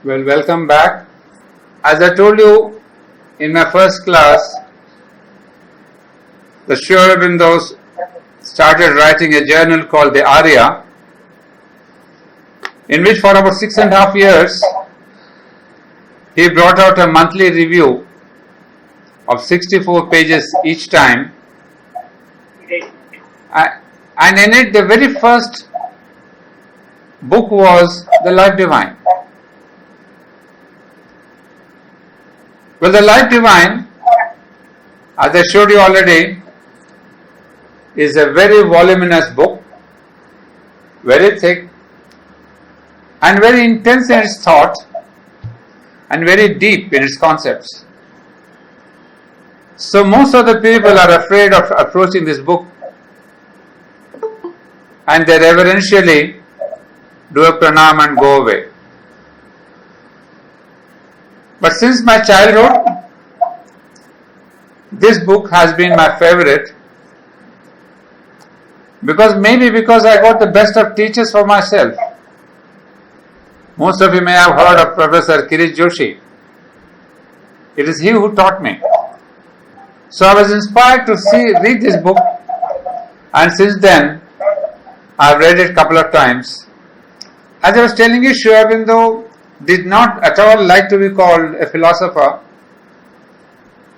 Well, welcome back. As I told you in my first class, the Sriaurobindos started writing a journal called the Arya, in which for about 6.5 years he brought out a monthly review of 64 pages each time, and in it the very first book was The Life Divine. Well, The Life Divine, as I showed you already, is a very voluminous book, very thick and very intense in its thought and very deep in its concepts. So most of the people are afraid of approaching this book, and they reverentially do a pranam and go away. But since my childhood, this book has been my favorite, because I got the best of teachers for myself. Most of you may have heard of Professor Kirish Joshi. It is he who taught me. So I was inspired to read this book, and since then I have read it a couple of times. As I was telling you, Sri Aurobindo did not at all like to be called a philosopher,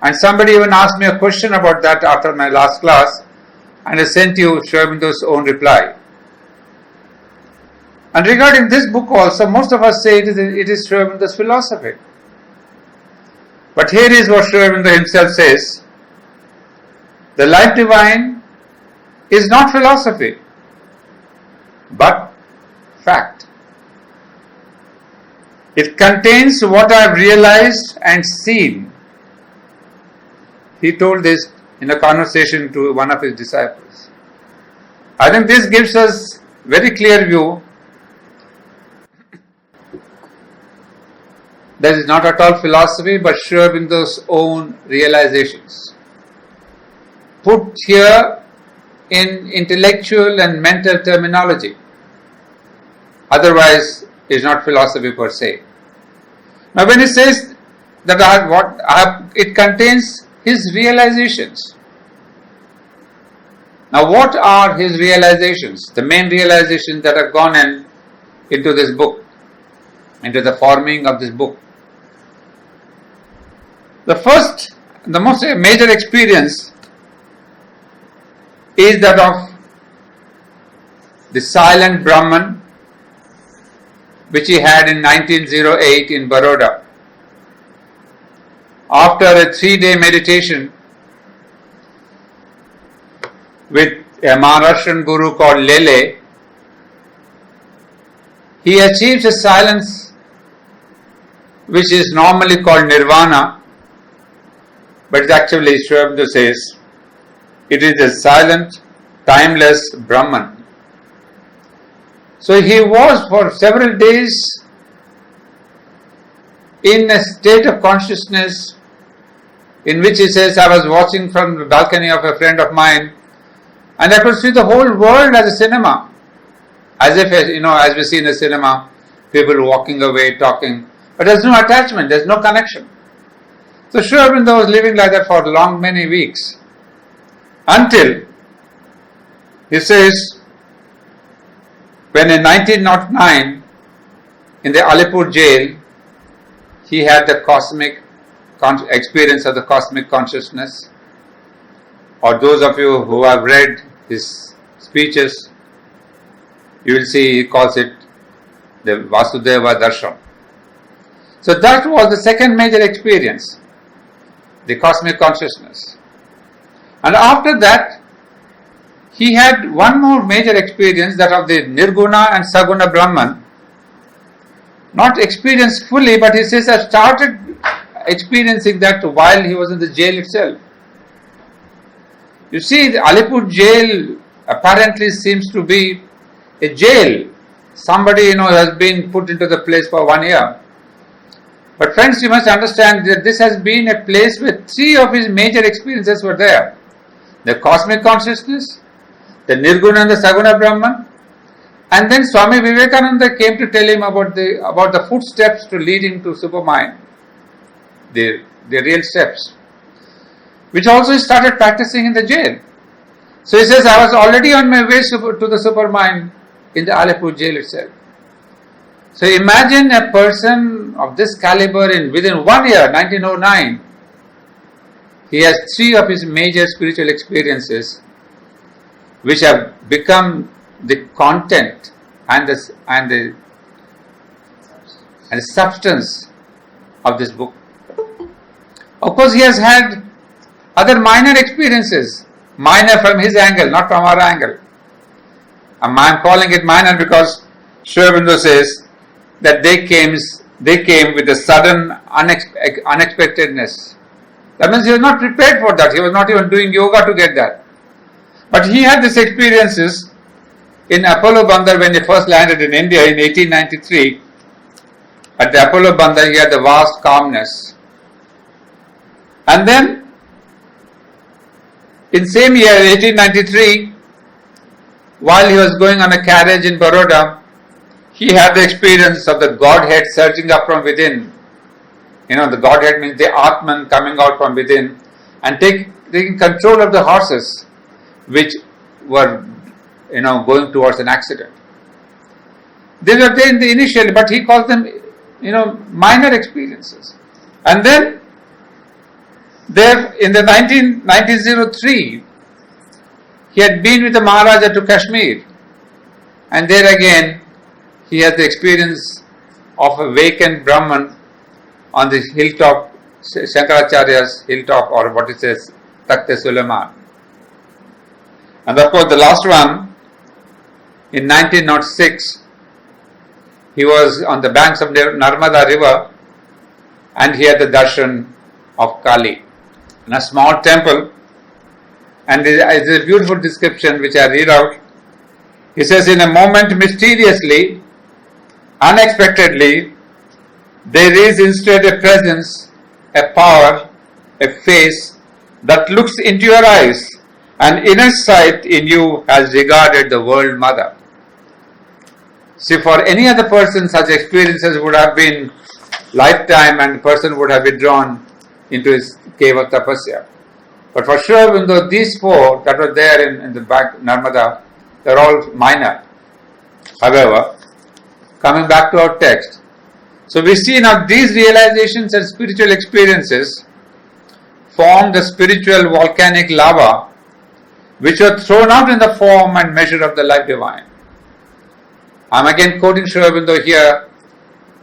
and somebody even asked me a question about that after my last class, and I sent you Sri Aurobindo's own reply. And regarding this book also, most of us say it is Sri Aurobindo's philosophy. But here is what Sri Aurobindo himself says: the Life Divine is not philosophy, but fact. It contains what I have realized and seen. He told this in a conversation to one of his disciples. I think this gives us very clear view that is not at all philosophy, but Sri Aurobindo's own realizations, put here in intellectual and mental terminology. Otherwise, is not philosophy per se. Now, when he says that it contains his realizations. Now, what are his realizations? The main realizations that have gone into this book, into the forming of this book. The most major experience is that of the silent Brahman, which he had in 1908 in Baroda. After a 3-day meditation with a Maharashtrian guru called Lele, he achieves a silence which is normally called nirvana, but actually Sri Aurobindo says it is a silent, timeless Brahman. So he was for several days in a state of consciousness in which he says, I was watching from the balcony of a friend of mine, and I could see the whole world as a cinema, as if, as we see in a cinema, people walking away, talking, but there's no attachment, there's no connection. So Sri Aurobindo was living like that for many weeks, until he says, when in 1909, in the Alipur jail, he had the cosmic experience of the cosmic consciousness. Or those of you who have read his speeches, you will see he calls it the Vasudeva Darshan. So that was the second major experience, the cosmic consciousness. And after that, he had one more major experience, that of the Nirguna and Saguna Brahman. Not experienced fully, but he says, I started experiencing that while he was in the jail itself. You see, the Alipur jail apparently seems to be a jail. Somebody, has been put into the place for 1 year. But friends, you must understand that this has been a place where 3 of his major experiences were there. The cosmic consciousness, the Nirguna and the Saguna Brahman, And then Swami Vivekananda came to tell him about the footsteps to leading to supermind, the real steps, which also he started practicing in the jail. So he says, I was already on my way to the supermind in the Alipur jail itself. So imagine a person of this caliber within 1 year, 1909, he has 3 of his major spiritual experiences which have become the content and the substance of this book. Of course, he has had other minor experiences, minor from his angle, not from our angle. I'm calling it minor because Sri Aurobindo says that they came with a sudden unexpectedness. That means he was not prepared for that. He was not even doing yoga to get that. But he had these experiences in Apollo Bandar when he first landed in India in 1893. At the Apollo Bandar he had the vast calmness. And then in same year 1893, while he was going on a carriage in Baroda, he had the experience of the Godhead surging up from within. The Godhead means the Atman coming out from within and taking control of the horses which were going towards an accident. They were there in the initial, but he calls them minor experiences. And then there in the 1903 he had been with the Maharaja to Kashmir, and there again he had the experience of a vacant Brahman on the hilltop, Shankaracharya's hilltop, or what it says, Takht Suleiman. And of course the last one, in 1906, he was on the banks of Narmada river and he had the darshan of Kali in a small temple. And there is a beautiful description which I read out. He says, in a moment, mysteriously, unexpectedly, there is instead a presence, a power, a face that looks into your eyes, and inner sight in you has regarded the world mother. See, for any other person, such experiences would have been lifetime and the person would have been drawn into his cave of tapasya. But for Sri Aurobindo, these 4 that were there in the back, Narmada, they are all minor. However, coming back to our text, so we see now these realizations and spiritual experiences form the spiritual volcanic lava which were thrown out in the form and measure of the life divine. I am again quoting Sri Aurobindo here.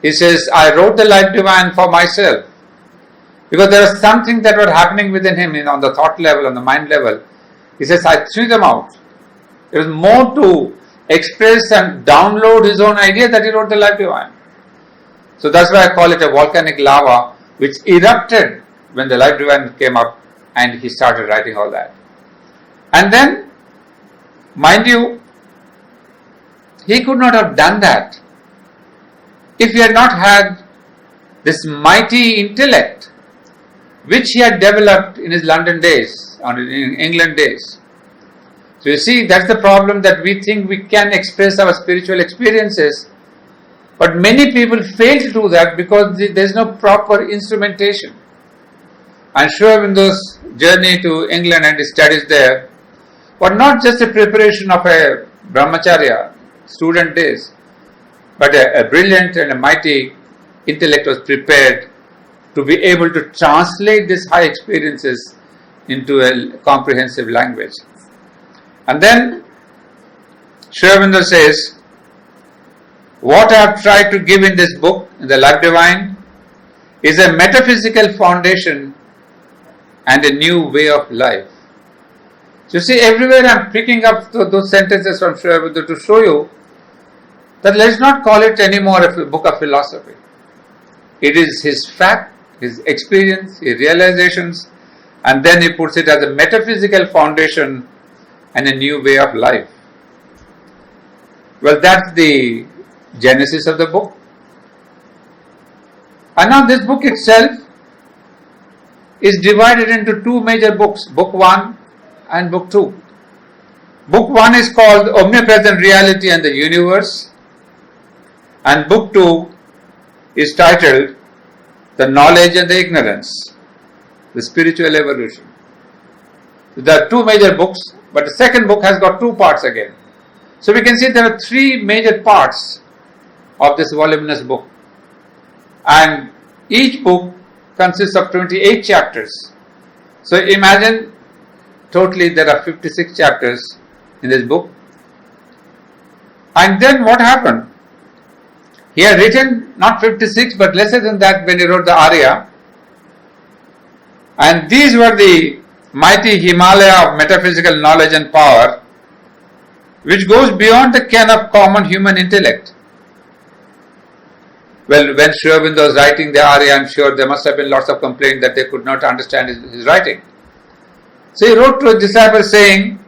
He says, I wrote the life divine for myself because there was something that was happening within him on the thought level, on the mind level. He says, I threw them out. It was more to express and download his own idea that he wrote the life divine. So that's why I call it a volcanic lava which erupted when the life divine came up and he started writing all that. And then, mind you, he could not have done that if he had not had this mighty intellect which he had developed in his London days, or in England days. So you see, that's the problem, that we think we can express our spiritual experiences, but many people fail to do that because there is no proper instrumentation. And Sri Aurobindo's journey to England and his studies there were not just a preparation of a brahmacharya, student days, but a brilliant and a mighty intellect was prepared to be able to translate these high experiences into a comprehensive language. And then Sri Aurobindo says, what I have tried to give in this book, in the Life Divine, is a metaphysical foundation and a new way of life. So you see, everywhere I am picking up those sentences from Sri Aurobindo to show you that let's not call it anymore a book of philosophy. It is his fact, his experience, his realizations, and then he puts it as a metaphysical foundation and a new way of life. Well, that's the genesis of the book. And now this book itself is divided into 2 major books, book 1 and book 2. Book 1 is called Omnipresent Reality and the Universe, and book 2 is titled The Knowledge and the Ignorance, the Spiritual Evolution. There are two major books, but the second book has got two parts again. So we can see there are three major parts of this voluminous book, and each book consists of 28 chapters. So imagine totally there are 56 chapters in this book. And then what happened? He had written not 56 but lesser than that when he wrote the Arya, and these were the mighty Himalaya of metaphysical knowledge and power, which goes beyond the ken of common human intellect. Well, when Sri Aurobindo was writing the Arya, I am sure there must have been lots of complaints that they could not understand his writing. So he wrote to a disciple saying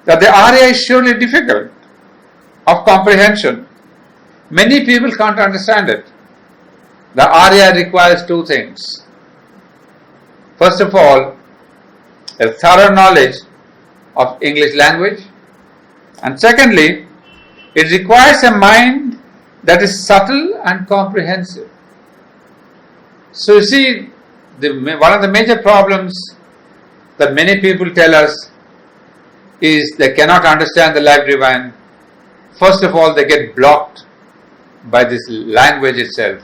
that the Arya is surely difficult of comprehension. Many people can't understand it. The Arya requires two things. First of all, a thorough knowledge of English language, and secondly, it requires a mind that is subtle and comprehensive. So you see, one of the major problems that many people tell us is they cannot understand the life divine. First of all, they get blocked by this language itself.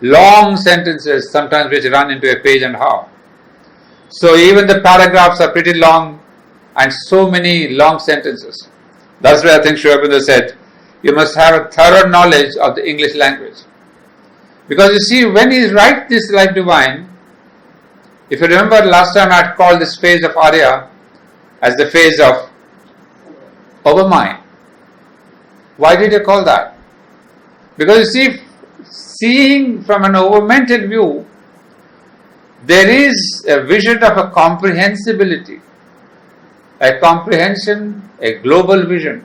Long sentences, sometimes which run into a page and a half. So even the paragraphs are pretty long, and so many long sentences. That's why I think Sri Aurobindo said, you must have a thorough knowledge of the English language. Because you see, when he writes this life divine, if you remember last time I had called this phase of Arya as the phase of overmind. Why did you call that? Because you see, seeing from an overmental view, there is a vision of a comprehensibility, a comprehension, a global vision.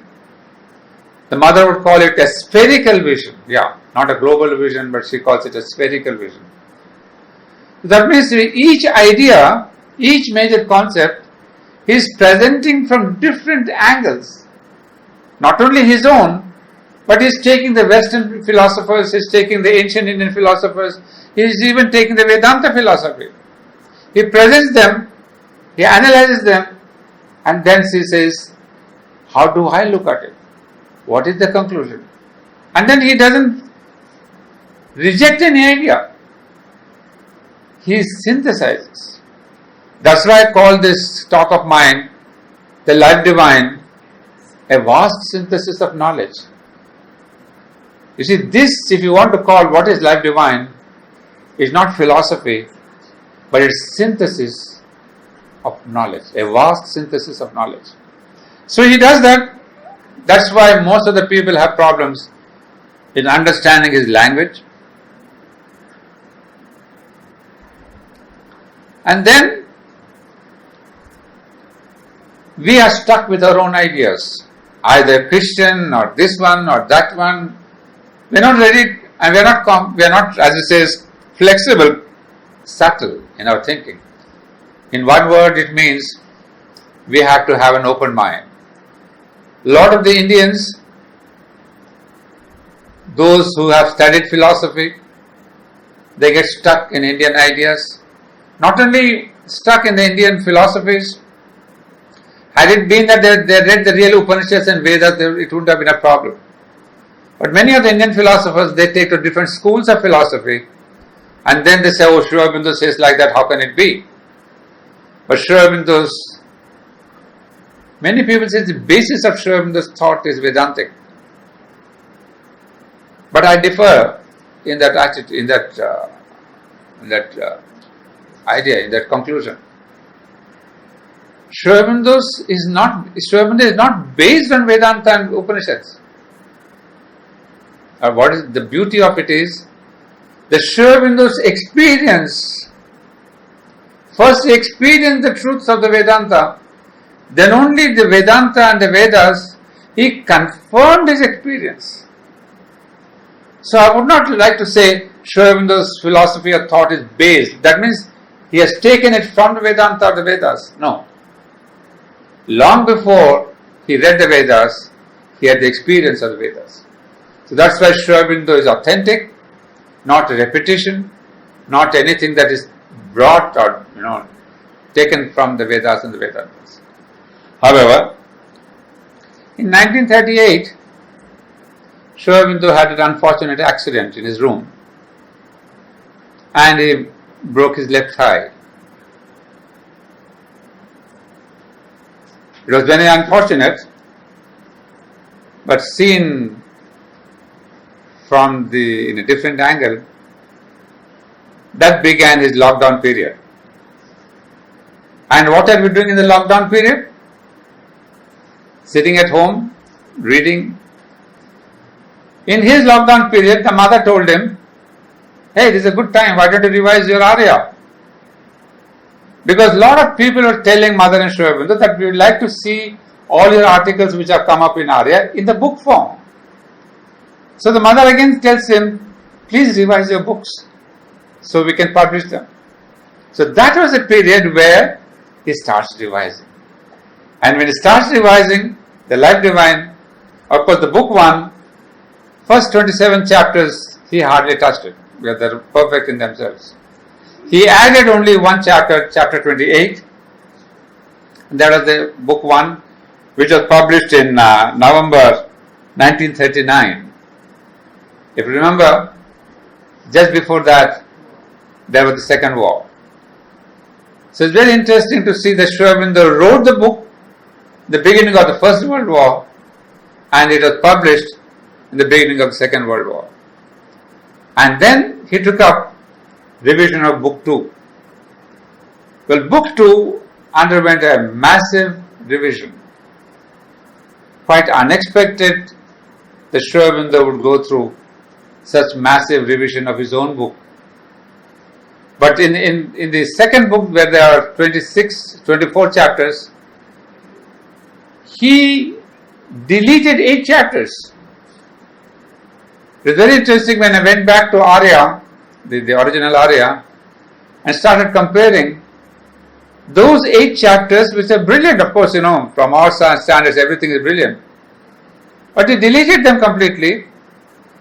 The mother would call it a spherical vision. Yeah, not a global vision, but she calls it a spherical vision. That means each idea, each major concept, he is presenting from different angles. Not only his own, but he is taking the Western philosophers, he is taking the ancient Indian philosophers, he is even taking the Vedanta philosophy. He presents them, he analyzes them, and then he says, how do I look at it? What is the conclusion? And then he doesn't reject any idea. He synthesizes. That's why I call this talk of mine, the life divine, a vast synthesis of knowledge. You see, this, if you want to call what is life divine, is not philosophy, but it's synthesis of knowledge, a vast synthesis of knowledge. So he does that. That's why most of the people have problems in understanding his language. And then we are stuck with our own ideas, either Christian or this one or that one. We are not ready, and we are not, as it says, flexible, subtle in our thinking. In one word, it means we have to have an open mind. A lot of the Indians, those who have studied philosophy, they get stuck in Indian ideas. Not only stuck in the Indian philosophies, had it been that they read the real Upanishads and Vedas, it wouldn't have been a problem. But many of the Indian philosophers, they take to different schools of philosophy, and then they say, oh, Sri Aurobindo says like that, how can it be? But Sri Aurobindo's, many people say the basis of Sri Aurobindo's thought is Vedantic. But I differ in that attitude, in that idea, in that conclusion. Sri Aurobindo is not based on Vedanta and Upanishads. What is the beauty of it is that Sri Aurobindo's experience. First he experienced the truths of the Vedanta, then only the Vedanta and the Vedas, he confirmed his experience. So I would not like to say Sri Aurobindo's philosophy or thought is based. That means he has taken it from the Vedanta or the Vedas. No. Long before, he read the Vedas, he had the experience of the Vedas. So that's why Sri Aurobindo is authentic, not a repetition, not anything that is brought or taken from the Vedas and the Vedantas. However, in 1938, Sri Aurobindo had an unfortunate accident in his room and he broke his left thigh. It was very unfortunate, but seen from in a different angle, that began his lockdown period. And what are we doing in the lockdown period? Sitting at home, reading. In his lockdown period, the mother told him, hey, this is a good time, why don't you revise your Arya? Because a lot of people are telling Mother and Sri Aurobindo that we would like to see all your articles which have come up in Arya in the book form. So the mother again tells him, please revise your books so we can publish them. So that was a period where he starts revising. And when he starts revising the Life Divine, of course the book 1, first 27 chapters, he hardly touched it. They're perfect in themselves. He added only one chapter, chapter 28. And that was the book 1, which was published in November 1939. If you remember, just before that, there was the Second War. So it's very interesting to see that Sri Aurobindo wrote the book in the beginning of the First World War and it was published in the beginning of the Second World War. And then he took up revision of book 2. Well, book 2 underwent a massive revision. Quite unexpected that Sri Aurobindo would go through such massive revision of his own book. But in the second book, where there are 24 chapters, he deleted 8 chapters. It was very interesting when I went back to Arya, the original Arya, and started comparing those 8 chapters, which are brilliant, of course, from our standards, everything is brilliant. But he deleted them completely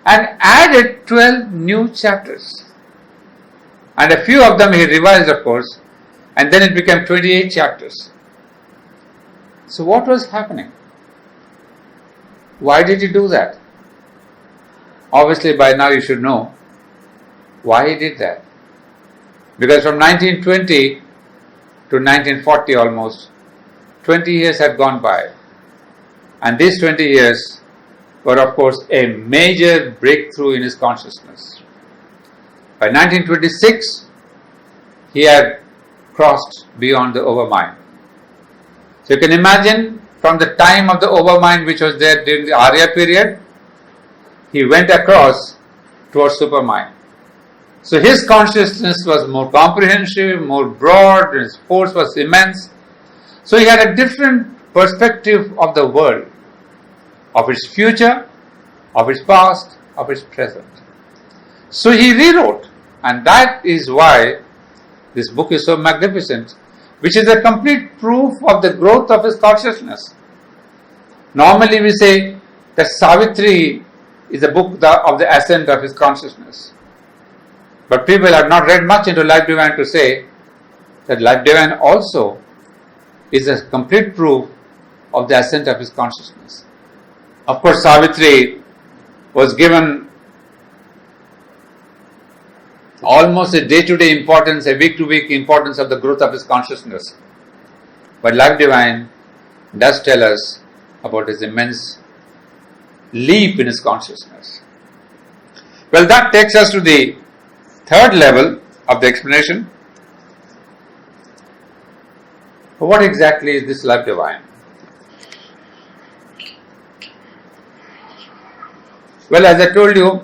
and added 12 new chapters. And a few of them he revised, of course, and then it became 28 chapters. So what was happening? Why did he do that? Obviously, by now you should know why he did that. Because from 1920 to 1940 almost, 20 years had gone by. And these 20 years were, of course, a major breakthrough in his consciousness. By 1926, he had crossed beyond the overmind. So you can imagine from the time of the overmind which was there during the Arya period, he went across towards supermind. So his consciousness was more comprehensive, more broad, his force was immense. So he had a different perspective of the world, of its future, of its past, of its present. So he rewrote, and that is why this book is so magnificent, which is a complete proof of the growth of his consciousness. Normally we say that Savitri is a book of the ascent of his consciousness. But people have not read much into Life Divine to say that Life Divine also is a complete proof of the ascent of his consciousness. Of course, Savitri was given almost a day-to-day importance, a week-to-week importance of the growth of his consciousness. But Life Divine does tell us about his immense leap in his consciousness. Well, that takes us to the third level of the explanation. What exactly is this Life Divine? Well, as I told you,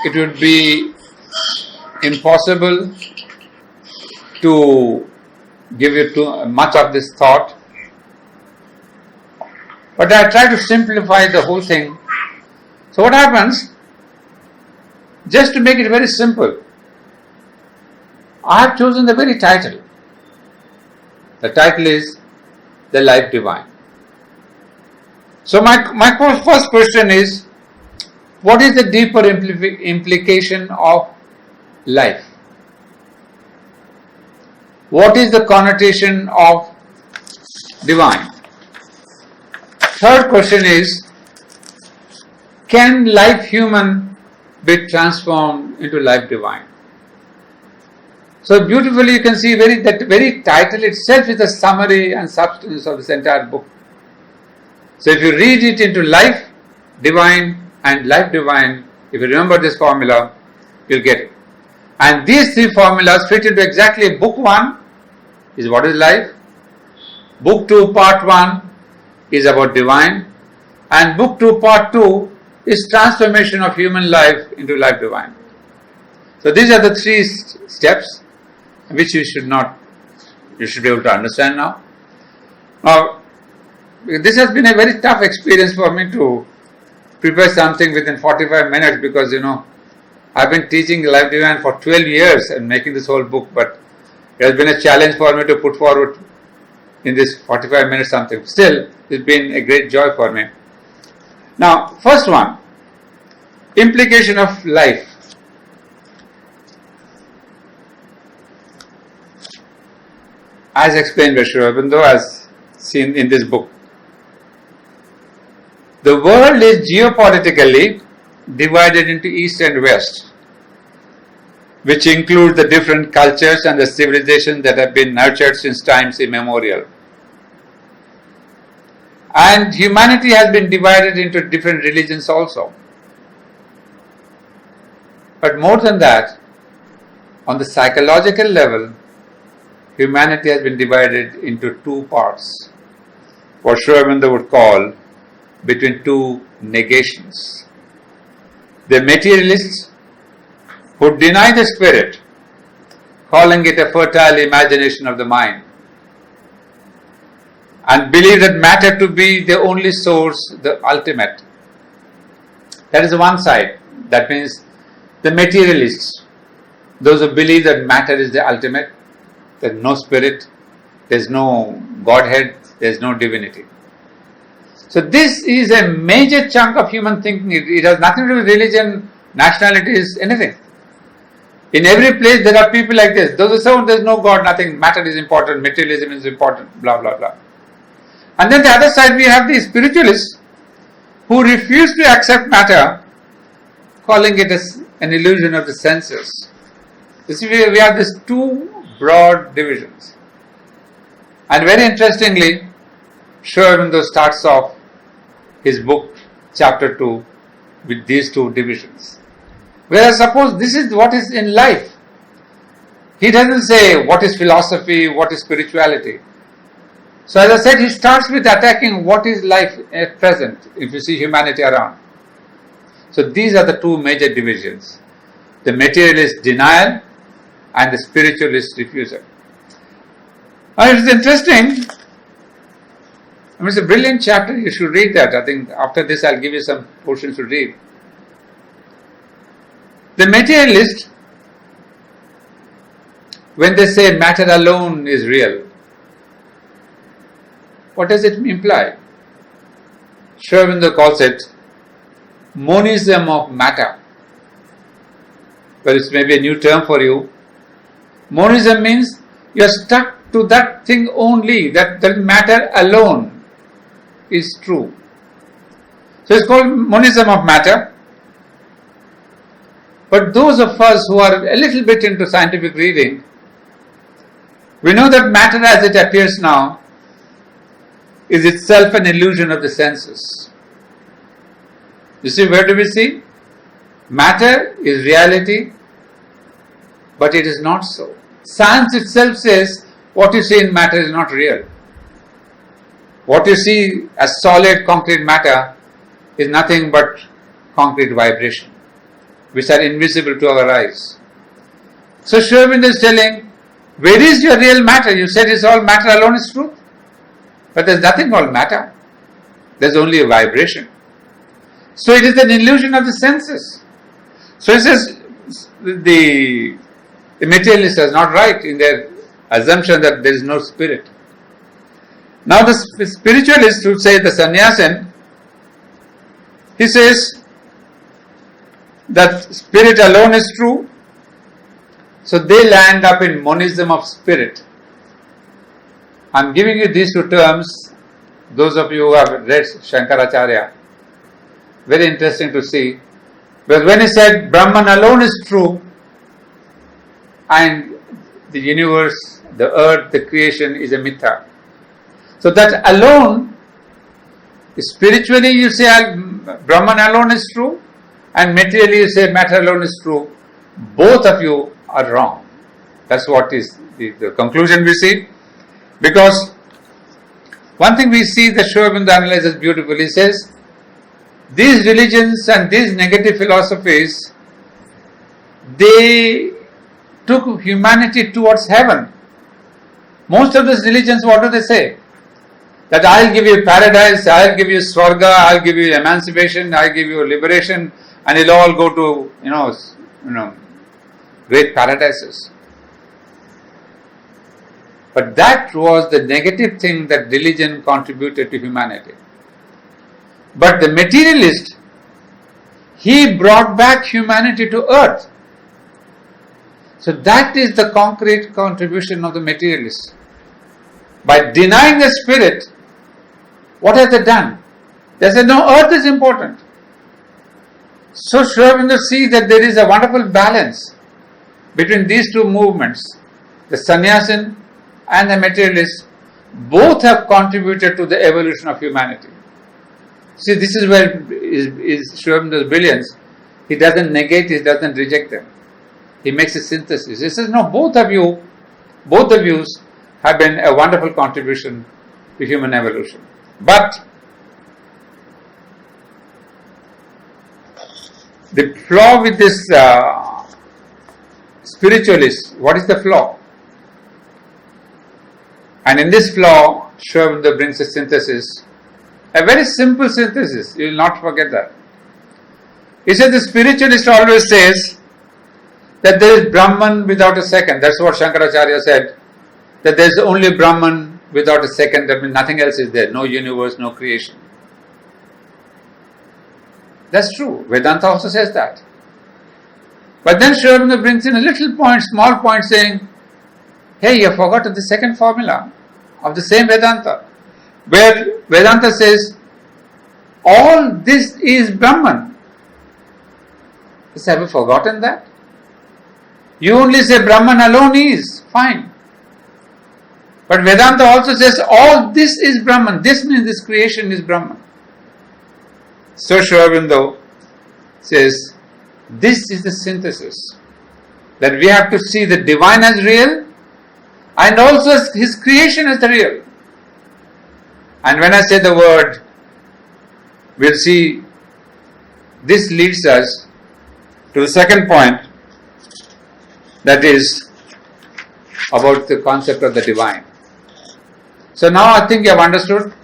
it would be impossible to give you too much of this thought. But I try to simplify the whole thing. So what happens? Just to make it very simple, I have chosen the very title. The title is The Life Divine. So my first question is, what is the deeper implication of life? What is the connotation of divine? Third question is, can life human be transformed into life divine? So beautifully you can see that very title itself is the summary and substance of this entire book. So if you read it into life divine and life divine, if you remember this formula, you'll get it. And these three formulas fit into exactly book 1 is what is life, book 2 part 1 is about divine, and book 2 part 2 is transformation of human life into life divine. So these are the three steps which you should be able to understand now. Now, this has been a very tough experience for me to prepare something within 45 minutes because, I've been teaching life divine for 12 years and making this whole book, but it has been a challenge for me to put forward in this 45 minutes something. Still, it's been a great joy for me. Now, first one, implication of life. As explained by Aurobindo, as seen in this book. The world is geopolitically divided into East and West, which include the different cultures and the civilizations that have been nurtured since times immemorial. And humanity has been divided into different religions also. But more than that, on the psychological level, humanity has been divided into two parts, what Aurobindo would call between two negations. The materialists who deny the spirit, calling it a fertile imagination of the mind, and believe that matter to be the only source, the ultimate. That is one side. That means the materialists, those who believe that matter is the ultimate, there is no spirit, there is no Godhead, there is no divinity. So this is a major chunk of human thinking. It has nothing to do with religion, nationalities, anything. In every place there are people like this. Those who say there is no God, nothing, matter is important, materialism is important, blah blah blah. And then the other side we have the spiritualists who refuse to accept matter, calling it as an illusion of the senses. You see, we have these two broad divisions. And very interestingly, Aurobindo starts off his book, chapter 2, with these two divisions. Whereas suppose this is what is in life. He doesn't say what is philosophy, what is spirituality. So as I said, he starts with attacking what is life at present, if you see humanity around. So these are the two major divisions. The materialist denial and the spiritualist refusal. It's interesting. It's a brilliant chapter. You should read that. I think after this I'll give you some portions to read. The materialist, when they say matter alone is real, what does it imply? Aurobindo calls it monism of matter. Well, it's maybe a new term for you. Monism means you are stuck to that thing only, that matter alone is true. So it's called monism of matter. But those of us who are a little bit into scientific reading, we know that matter as it appears now is itself an illusion of the senses. You see, where do we see? Matter is reality, but it is not so. Science itself says what you see in matter is not real. What you see as solid concrete matter is nothing but concrete vibration, which are invisible to our eyes. So Aurobindo is telling, where is your real matter? You said it's all matter alone is truth. But there's nothing called matter. There's only a vibration. So it is an illusion of the senses. So he says the materialists are not right in their assumption that there is no spirit. Now the spiritualists would say, the sannyasin He says that spirit alone is true. So they land up in monism of spirit. I'm giving you these two terms. Those of you who have read Shankaracharya, very interesting to see. Because when he said Brahman alone is true, and the universe, the earth, the creation is a mitha. So that alone, spiritually you say Brahman alone is true, and materially you say matter alone is true. Both of you are wrong. That's what is the conclusion we see. Because one thing we see that Sri Aurobindo analyzes beautifully, says these religions and these negative philosophies, they took humanity towards heaven. Most of these religions, what do they say? That I'll give you paradise, I'll give you swarga, I'll give you emancipation, I'll give you liberation, and it'll all go to, great paradises. But that was the negative thing that religion contributed to humanity. But the materialist, he brought back humanity to earth. So that is the concrete contribution of the materialist. By denying the spirit, what have they done? They said, no, earth is important. So Sri Aurobindo sees that there is a wonderful balance between these two movements, the sannyasin and the materialist. Both have contributed to the evolution of humanity. See, this is where is Sri Aurobindo's brilliance. He doesn't negate, he doesn't reject them. He makes a synthesis. He says, no, both of you have been a wonderful contribution to human evolution. But the flaw with this spiritualist, what is the flaw? And in this flaw, Sri Aurobindo brings a synthesis, a very simple synthesis. You will not forget that. He says the spiritualist always says that there is Brahman without a second. That's what Shankaracharya said. That there is only Brahman without a second. That means nothing else is there. No universe, no creation. That's true. Vedanta also says that. But then Sri Aurobindo brings in a little point, small point, saying, hey, you have forgotten the second formula of the same Vedanta, where Vedanta says, all this is Brahman. He said, have you forgotten that? You only say Brahman alone is, fine. But Vedanta also says, all this is Brahman. This means this creation is Brahman. So Sri Aurobindo says, this is the synthesis. That we have to see the divine as real, and also his creation as the real. And when I say the word, we'll see this leads us to the second point, that is about the concept of the divine. So now I think you have understood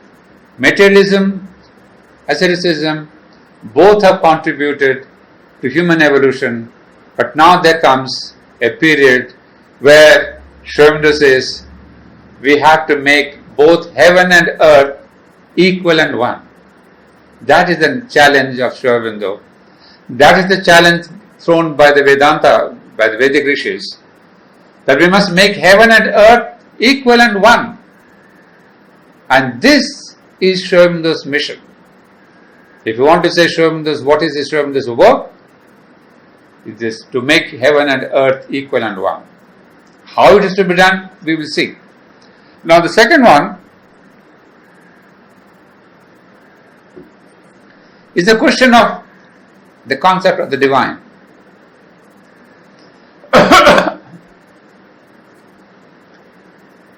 materialism, asceticism, both have contributed to human evolution, but now there comes a period where Sri Aurobindo says we have to make both heaven and earth equal and one. That is the challenge of Sri Aurobindo. That is the challenge thrown by the Vedanta, by the Vedic rishis, that we must make heaven and earth equal and one. And this is Sri Aurobindo's mission. If you want to say Sri Aurobindo's, what is Sri Aurobindo's work? It is to make heaven and earth equal and one. How it is to be done, we will see. Now the second one is the question of the concept of the divine.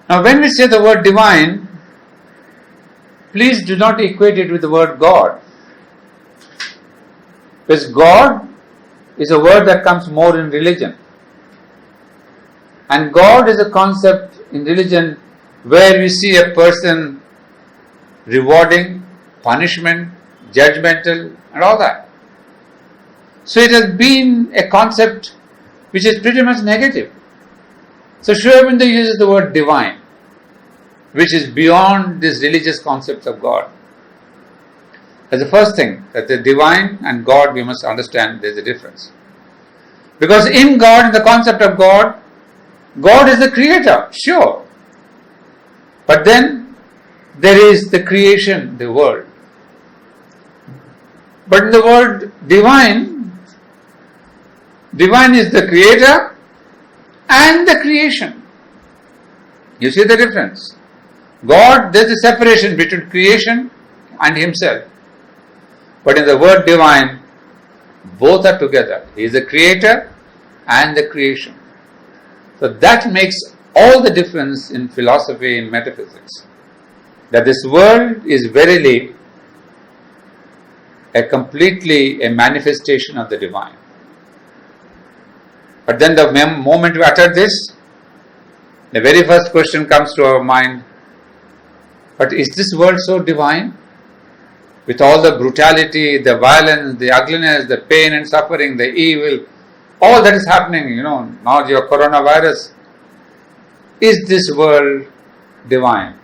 Now when we say the word divine, please do not equate it with the word God. Because God is a word that comes more in religion. And God is a concept in religion where we see a person rewarding, punishment, judgmental, and all that. So it has been a concept which is pretty much negative. So Sri Aurobindo uses the word divine, which is beyond this religious concept of God. That's the first thing, that the divine and God, we must understand there's a difference. Because in God, in the concept of God, God is the creator, sure. But then there is the creation, the world. But in the word divine, divine is the creator and the creation. You see the difference? God, there's a separation between creation and himself. But in the word divine, both are together. He is the creator and the creation. So that makes all the difference in philosophy, in metaphysics. That this world is verily completely a manifestation of the divine. But then the moment we utter this, the very first question comes to our mind, but is this world so divine? With all the brutality, the violence, the ugliness, the pain and suffering, the evil, all that is happening, now your coronavirus, is this world divine?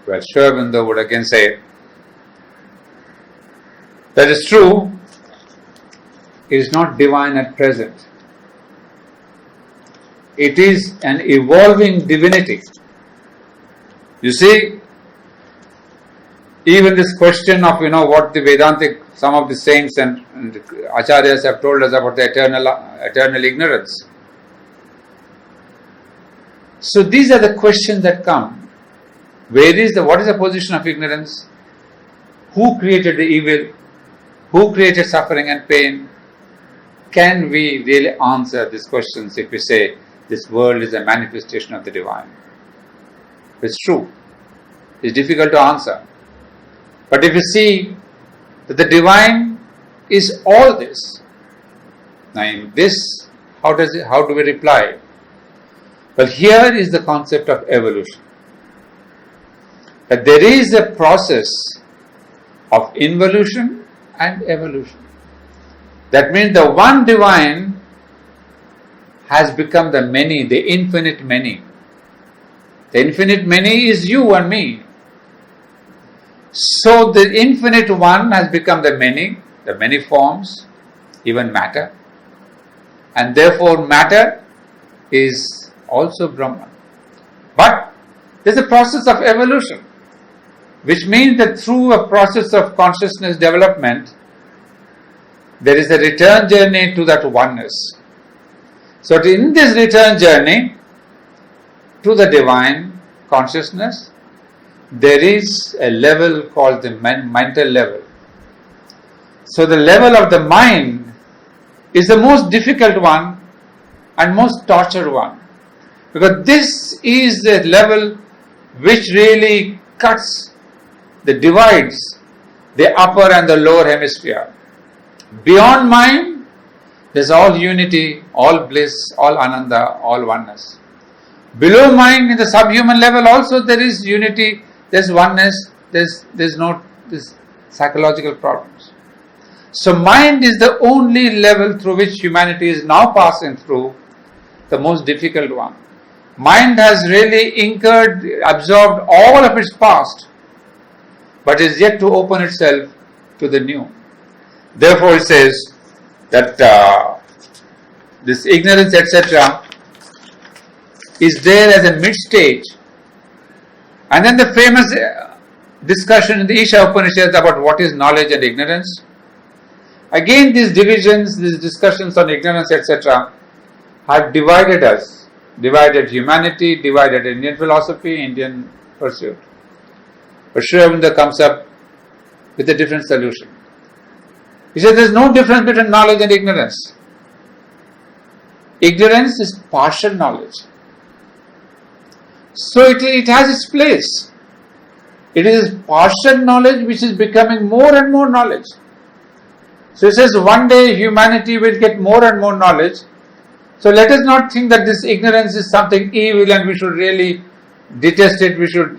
Well, Sriaurobinda would again say, that is true, it is not divine at present. It is an evolving divinity. You see, even this question of, what the Vedantic, some of the saints and acharyas have told us about the eternal ignorance. So these are the questions that come. What is the position of ignorance? Who created the evil? Who created suffering and pain? Can we really answer these questions if we say this world is a manifestation of the divine? It's true. It's difficult to answer. But if you see that the divine is all this, now in this, how do we reply? Well, here is the concept of evolution. That there is a process of involution and evolution. That means the one divine has become the many, the infinite many. The infinite many is you and me. So the infinite one has become the many forms, even matter. And therefore matter is also Brahman. But there is a process of evolution, which means that through a process of consciousness development, there is a return journey to that oneness. So in this return journey to the divine consciousness, there is a level called the mental level. So the level of the mind is the most difficult one and most tortured one, because this is the level which really divides the upper and the lower hemisphere. Beyond mind, there's all unity, all bliss, all ananda, all oneness. Below mind, in the subhuman level also there is unity, there's oneness, there's no psychological problems. So mind is the only level through which humanity is now passing through, the most difficult one. Mind has really absorbed all of its past, but is yet to open itself to the new. Therefore it says that this ignorance, etc., is there as a mid-stage. And then the famous discussion in the Isha Upanishads about what is knowledge and ignorance. Again, these divisions, these discussions on ignorance, etc., have divided us, divided humanity, divided Indian philosophy, Indian pursuit. But Sriaurobinda comes up with a different solution. He says there is no difference between knowledge and ignorance. Ignorance is partial knowledge. So it has its place. It is partial knowledge which is becoming more and more knowledge. So he says one day humanity will get more and more knowledge. So let us not think that this ignorance is something evil and we should really detest it, we should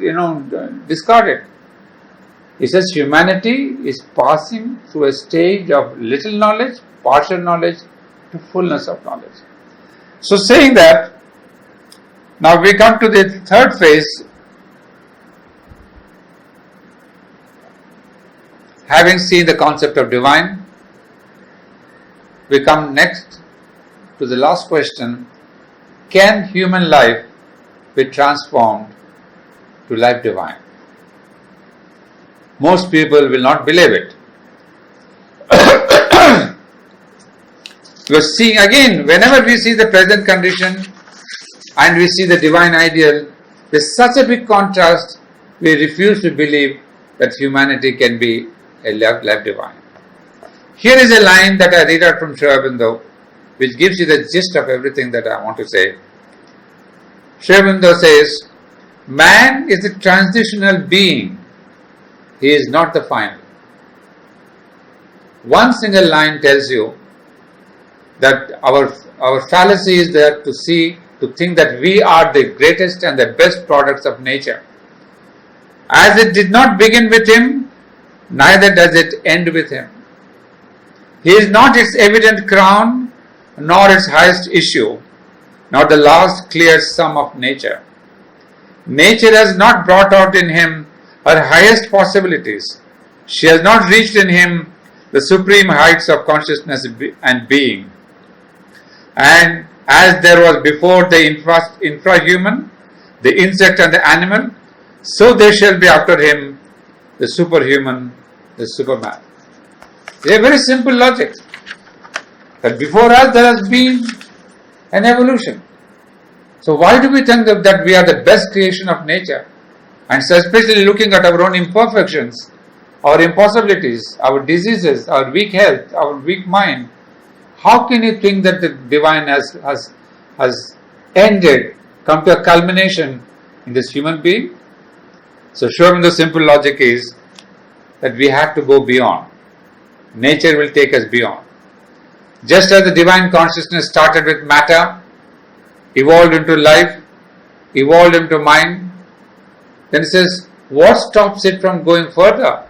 discard it. He says humanity is passing through a stage of little knowledge, partial knowledge, to fullness of knowledge. So saying that, now we come to the third phase. Having seen the concept of divine, we come next to the last question: can human life be transformed to life divine? Most people will not believe it. Because seeing again, whenever we see the present condition and we see the divine ideal, there's such a big contrast, we refuse to believe that humanity can be a life divine. Here is a line that I read out from Sri Aurobindo, which gives you the gist of everything that I want to say. Sri Aurobindo says, man is a transitional being. He is not the final. One single line tells you that our fallacy is there to think that we are the greatest and the best products of nature. As it did not begin with him, neither does it end with him. He is not its evident crown, nor its highest issue, nor the last clear sum of nature. Nature has not brought out in him her highest possibilities. She has not reached in him the supreme heights of consciousness and being. And as there was before the infrahuman, the insect and the animal, so there shall be after him the superhuman, the superman. It's a very simple logic. That before us there has been an evolution. So why do we think that we are the best creation of nature? And so especially looking at our own imperfections, our impossibilities, our diseases, our weak health, our weak mind, how can you think that the divine has ended, come to a culmination in this human being? So showing the simple logic is that we have to go beyond. Nature will take us beyond. Just as the divine consciousness started with matter, evolved into life, evolved into mind, then it says, what stops it from going further?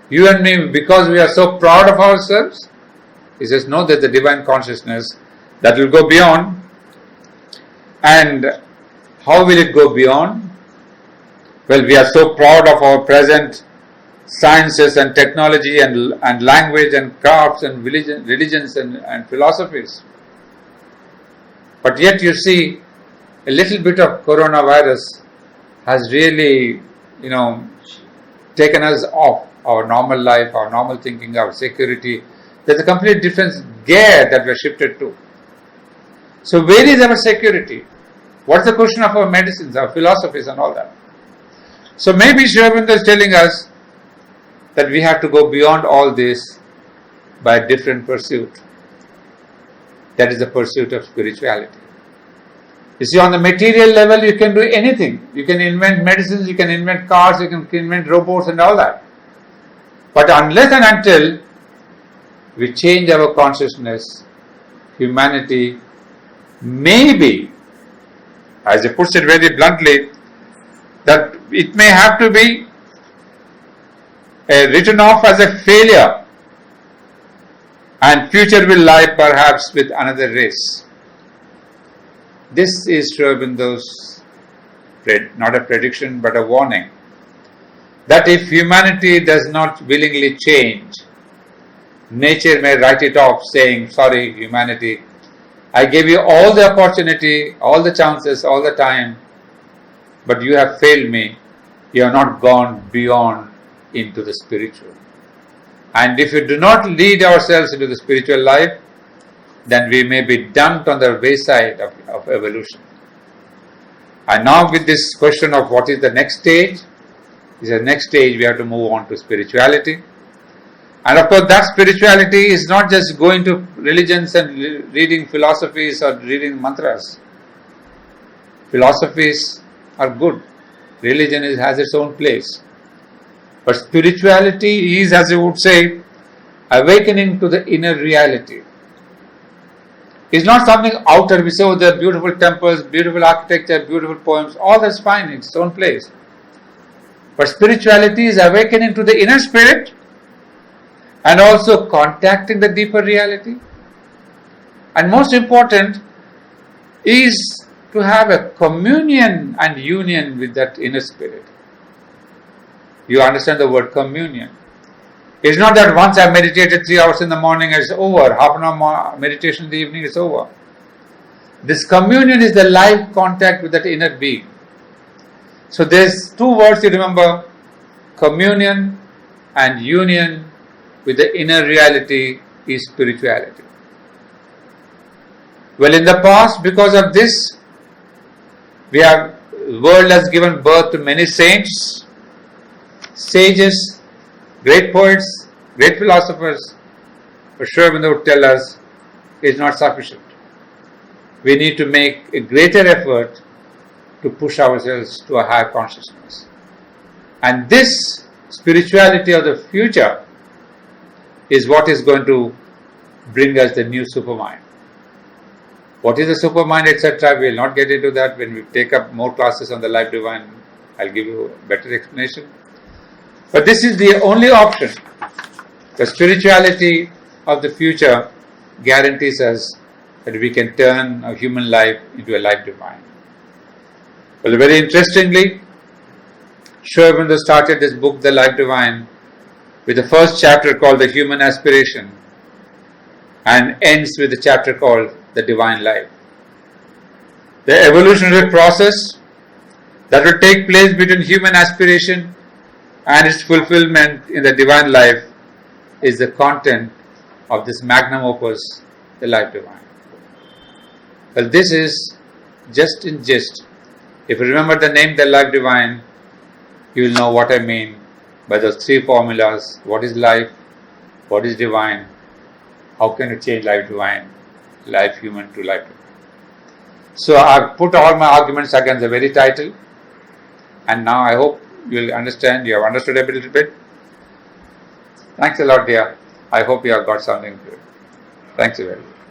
You and me, because we are so proud of ourselves? He says, no, there's the divine consciousness that will go beyond. And how will it go beyond? Well, we are so proud of our present sciences and technology and language and crafts and religions and philosophies. But yet you see, a little bit of coronavirus has really, taken us off our normal life, our normal thinking, our security. There's a complete different gear that we're shifted to. So where is our security? What's the question of our medicines, our philosophies and all that? So maybe Sri Aurobindo is telling us that we have to go beyond all this by a different pursuit. That is the pursuit of spirituality. You see, on the material level, you can do anything. You can invent medicines, you can invent cars, you can invent robots and all that. But unless and until we change our consciousness, humanity maybe, as he puts it very bluntly, that it may have to be written off as a failure, and future will lie perhaps with another race. This is Sri Aurobindo's, not a prediction but a warning, that if humanity does not willingly change, nature may write it off saying, sorry humanity, I gave you all the opportunity, all the chances, all the time, but you have failed me. You have not gone beyond into the spiritual. And if we do not lead ourselves into the spiritual life, then we may be dumped on the wayside of evolution. And now with this question of what is the next stage, is the next stage we have to move on to spirituality. And of course that spirituality is not just going to religions and reading philosophies or reading mantras. Philosophies are good. Religion has its own place. But spirituality is, as you would say, awakening to the inner reality. It's not something outer. We say, oh, there are beautiful temples, beautiful architecture, beautiful poems. All that's fine in its own place. But spirituality is awakening to the inner spirit and also contacting the deeper reality. And most important is to have a communion and union with that inner spirit. You understand the word communion. It's not that once I meditated 3 hours in the morning, it's over. Half an hour meditation in the evening, it's over. This communion is the live contact with that inner being. So there's two words you remember: communion and union with the inner reality is spirituality. Well, in the past, because of this, the world has given birth to many saints, sages, great poets, great philosophers. But Sri Aurobindo would tell us it's not sufficient. We need to make a greater effort to push ourselves to a higher consciousness. And this spirituality of the future is what is going to bring us the new supermind. What is the supermind, etc.? We will not get into that. When we take up more classes on the life divine, I'll give you a better explanation. But this is the only option. The spirituality of the future guarantees us that we can turn a human life into a life divine. Well, very interestingly, Sri Aurobindo started this book, The Life Divine, with the first chapter called The Human Aspiration and ends with the chapter called The Divine Life. The evolutionary process that will take place between human aspiration and its fulfillment in the divine life is the content of this magnum opus, The Life Divine. Well, this is just in gist. If you remember the name The Life Divine, you will know what I mean by those three formulas: what is life, what is divine, how can you change life divine, life human to life divine. So I've put all my arguments against the very title, and now I hope you will understand, you have understood a little bit. Thanks a lot, dear. I hope you have got something to it. Thanks a very much.